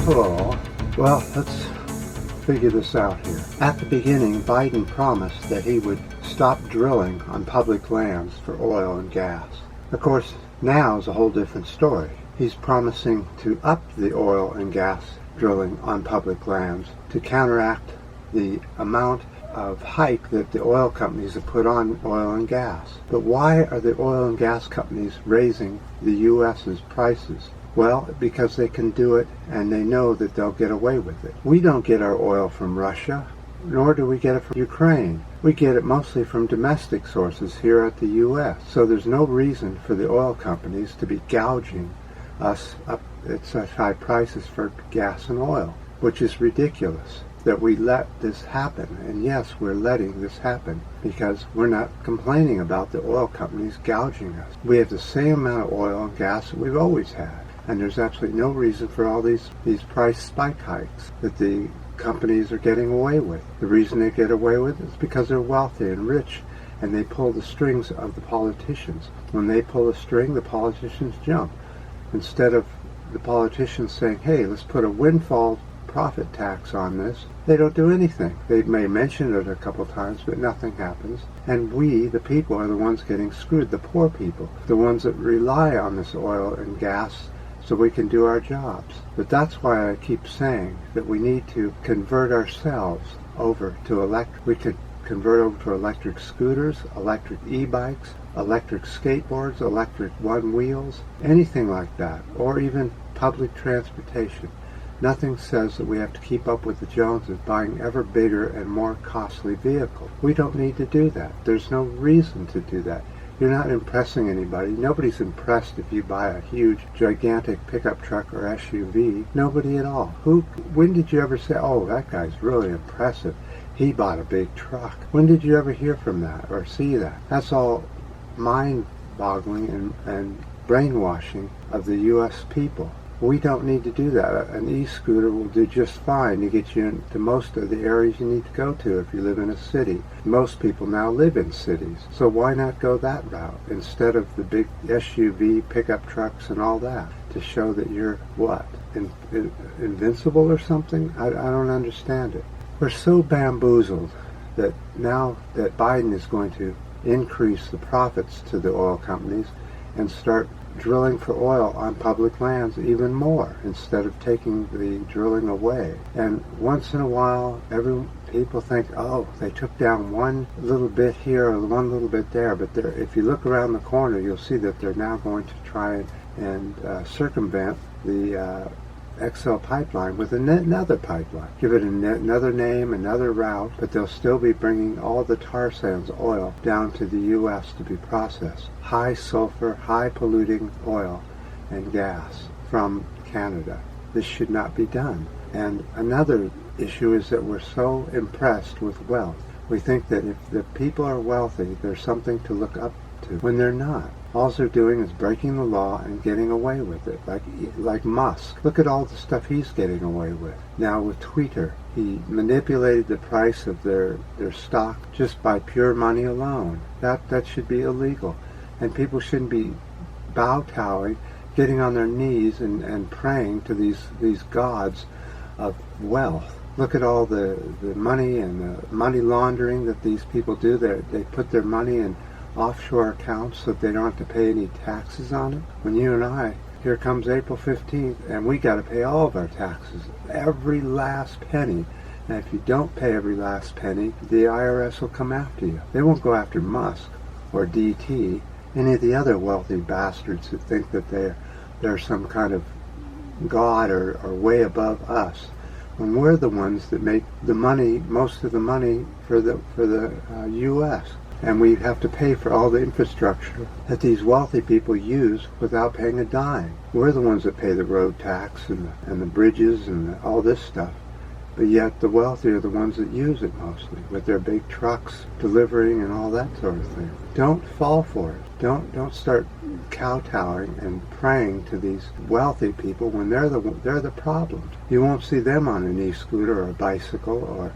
Hello. Well, let's figure this out here. At the beginning, Biden promised that he would stop drilling on public lands for oil and gas. Of course, now is a whole different story. He's promising to up the oil and gas drilling on public lands to counteract the amount of hike that the oil companies have put on oil and gas. But why are the oil and gas companies raising the U.S.'s prices? Well, because they can do it and they know that they'll get away with it. We don't get our oil from Russia, nor do we get it from Ukraine. We get it mostly from domestic sources here at the U.S. So there's no reason for the oil companies to be gouging us up at such high prices for gas and oil, which is ridiculous that we let this happen. And yes, we're letting this happen because we're not complaining about the oil companies gouging us. We have the same amount of oil and gas that we've always had. And there's absolutely no reason for all these price spike hikes that the companies are getting away with. The reason they get away with it is because they're wealthy and rich, and they pull the strings of the politicians. When they pull the string, the politicians jump. Instead of the politicians saying, hey, let's put a windfall profit tax on this, they don't do anything. They may mention it a couple times, but nothing happens. And we, the people, are the ones getting screwed, the poor people, the ones that rely on this oil and gas so we can do our jobs. But that's why I keep saying that we need to convert ourselves over to electric. We could convert over to electric scooters, electric e-bikes, electric skateboards, electric one-wheels, anything like that, or even public transportation. Nothing says that we have to keep up with the Joneses buying ever bigger and more costly vehicles. We don't need to do that. There's no reason to do that. You're not impressing anybody. Nobody's impressed if you buy a huge, gigantic pickup truck or SUV. Nobody at all. When did you ever say, oh, that guy's really impressive, he bought a big truck? When did you ever hear from that or see that? That's all mind-boggling and brainwashing of the U.S. people. We don't need to do that. An e-scooter will do just fine to get you into most of the areas you need to go to if you live in a city. Most people now live in cities, so why not go that route instead of the big SUV, pickup trucks and all that to show that you're, what, invincible or something? I don't understand it. We're so bamboozled that now that Biden is going to increase the profits to the oil companies and start drilling for oil on public lands even more instead of taking the drilling away. And once in a while, people think, oh, they took down one little bit here or one little bit there, but if you look around the corner, you'll see that they're now going to try and circumvent the XL pipeline with another pipeline. Give it another name, another route, but they'll still be bringing all the tar sands oil down to the U.S. to be processed. High sulfur, high polluting oil and gas from Canada. This should not be done. And another issue is that we're so impressed with wealth. We think that if the people are wealthy, there's something to look up to, when they're not. All they're doing is breaking the law and getting away with it, like Musk. Look at all the stuff he's getting away with. Now with Twitter, he manipulated the price of their stock just by pure money alone. That should be illegal. And people shouldn't be bow-towing, getting on their knees and praying to these gods of wealth. Look at all the money and the money laundering that these people do. They put their money in offshore accounts so they don't have to pay any taxes on it. When you and I, here comes April 15th, and we got to pay all of our taxes, every last penny. And if you don't pay every last penny, the IRS will come after you. They won't go after Musk or DT, any of the other wealthy bastards who think that they're some kind of god or way above us, when we're the ones that make the money, most of the money for the U.S. And we have to pay for all the infrastructure that these wealthy people use without paying a dime. We're the ones that pay the road tax and the bridges and all this stuff. But yet the wealthy are the ones that use it mostly, with their big trucks delivering and all that sort of thing. Don't fall for it. Don't start kowtowing and praying to these wealthy people when they're the problem. You won't see them on an e-scooter or a bicycle or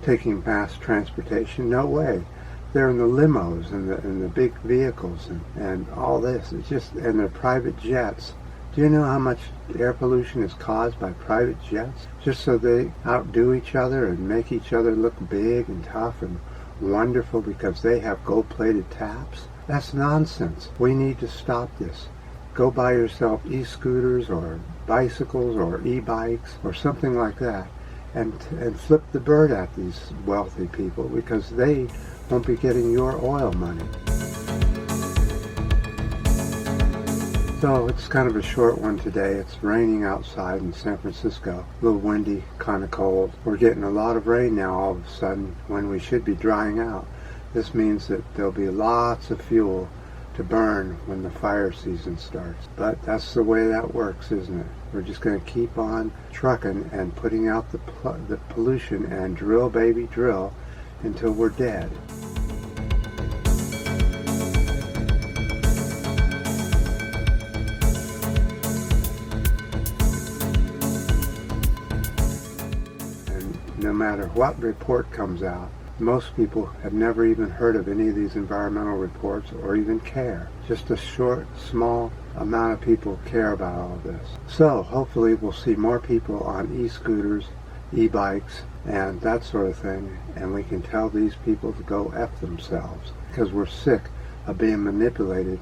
taking mass transportation. No way. They're in the limos and the big vehicles and all this. It's just, and their private jets Do you know how much air pollution is caused by private jets? Just so they outdo each other and make each other look big and tough and wonderful because they have gold-plated taps? That's nonsense. We need to stop this. Go buy yourself e-scooters or bicycles or e-bikes or something like that, and flip the bird at these wealthy people, because they won't be getting your oil money. So it's kind of a short one today. It's raining outside in San Francisco. A little windy, kind of cold. We're getting a lot of rain now all of a sudden when we should be drying out. This means that there'll be lots of fuel to burn when the fire season starts. But that's the way that works, isn't it? We're just going to keep on trucking and putting out the pollution and drill, baby, drill until we're dead. No matter what report comes out, most people have never even heard of any of these environmental reports or even care. Just a short, small amount of people care about all of this. So hopefully we'll see more people on e-scooters, e-bikes, and that sort of thing, and we can tell these people to go F themselves, because we're sick of being manipulated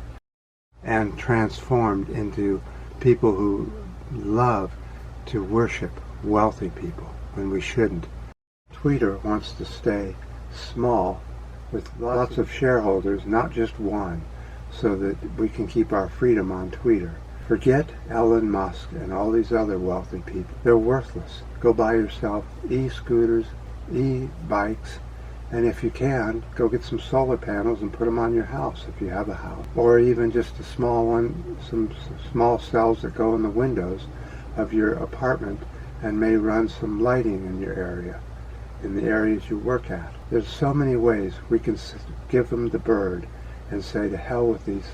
and transformed into people who love to worship wealthy people when we shouldn't. Twitter wants to stay small with lots of shareholders, not just one, so that we can keep our freedom on Twitter. Forget Elon Musk and all these other wealthy people. They're worthless. Go buy yourself e-scooters, e-bikes, and if you can, go get some solar panels and put them on your house if you have a house. Or even just a small one, some small cells that go in the windows of your apartment and may run some lighting in your area, in the areas you work at. There's so many ways we can give them the bird and say to hell with these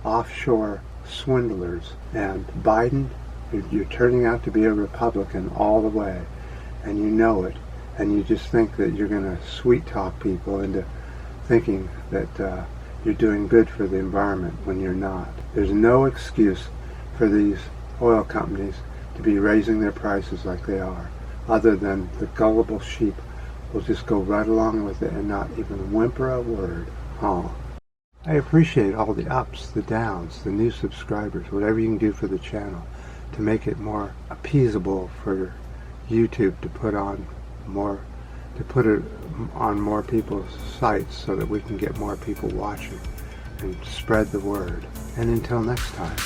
offshore swindlers. And Biden, you're turning out to be a Republican all the way, and you know it, and you just think that you're going to sweet talk people into thinking that you're doing good for the environment when you're not. There's no excuse for these oil companies to be raising their prices like they are, other than the gullible sheep will just go right along with it and not even whimper a word. I appreciate all the ups, the downs, the new subscribers, whatever you can do for the channel to make it more appeasable for YouTube to put it on more people's sites so that we can get more people watching and spread the word. And until next time.